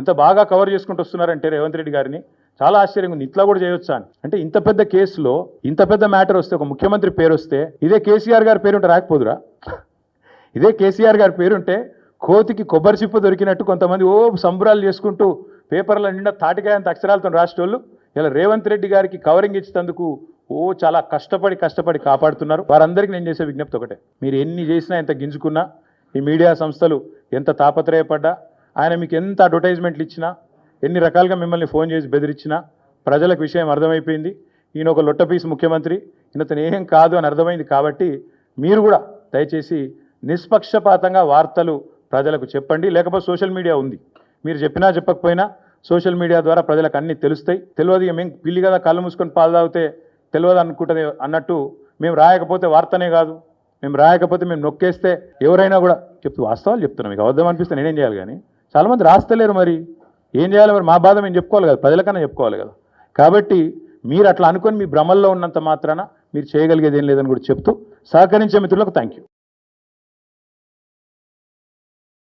ఎంత బాగా కవర్ చేసుకుంటూ వస్తున్నారంటే రేవంత్ రెడ్డి గారిని చాలా ఆశ్చర్యంగా ఉంది. ఇట్లా కూడా చేయొచ్చా అని. అంటే ఇంత పెద్ద కేసులో ఇంత పెద్ద మ్యాటర్ వస్తే, ఒక ముఖ్యమంత్రి పేరు వస్తే, ఇదే కేసీఆర్ గారి పేరుంటే రాకపోదురా? ఇదే కేసీఆర్ గారి పేరుంటే కోతికి కొబ్బరి చిప్ప దొరికినట్టు కొంతమంది సంబరాలు చేసుకుంటూ పేపర్ల నిండా తాటికాయంత అక్షరాలతో రాసేటోళ్ళు ఇలా రేవంత్ రెడ్డి గారికి కవరింగ్ ఇచ్చేందుకు చాలా కష్టపడి కాపాడుతున్నారు. వారందరికీ నేను చేసే విజ్ఞప్తి ఒకటే, మీరు ఎన్ని చేసినా, ఎంత గింజుకున్నా, ఈ మీడియా సంస్థలు ఎంత తాపత్రయపడ్డా, ఆయన మీకు ఎంత అడ్వర్టైజ్మెంట్లు ఇచ్చినా, ఎన్ని రకాలుగా మిమ్మల్ని ఫోన్ చేసి బెదిరించినా, ప్రజలకు విషయం అర్థమైపోయింది. ఈయన ఒక లొట్టపీసు ముఖ్యమంత్రి, ఈయనతను ఏం కాదు అని అర్థమైంది. కాబట్టి మీరు కూడా దయచేసి నిష్పక్షపాతంగా వార్తలు ప్రజలకు చెప్పండి. లేకపోతే సోషల్ మీడియా ఉంది, మీరు చెప్పినా చెప్పకపోయినా సోషల్ మీడియా ద్వారా ప్రజలకు అన్నీ తెలుస్తాయి. తెలియదు ఇక మేము పిల్లి కదా కళ్ళు మూసుకొని పాలు తాగితే తెలియదు అనుకుంటుంది అన్నట్టు, మేము రాయకపోతే వార్తనే కాదు, మేము రాయకపోతే మేము నొక్కేస్తే ఎవరైనా కూడా వాస్తవాలు చెప్తున్నాం. మీకు అబద్ధం అనిపిస్తే నేనేం చేయాలి? కానీ చాలామంది రాస్తలేరు, మరి ఏం చేయాలి? మరి మా బాధ మేము చెప్పుకోవాలి కదా, ప్రజలకన్నా చెప్పుకోవాలి కదా. కాబట్టి మీరు అట్లా అనుకొని మీ భ్రమల్లో ఉన్నంత మాత్రాన మీరు చేయగలిగేది ఏం లేదని కూడా చెప్తూ సహకరించే మిత్రులకు థ్యాంక్ యూ.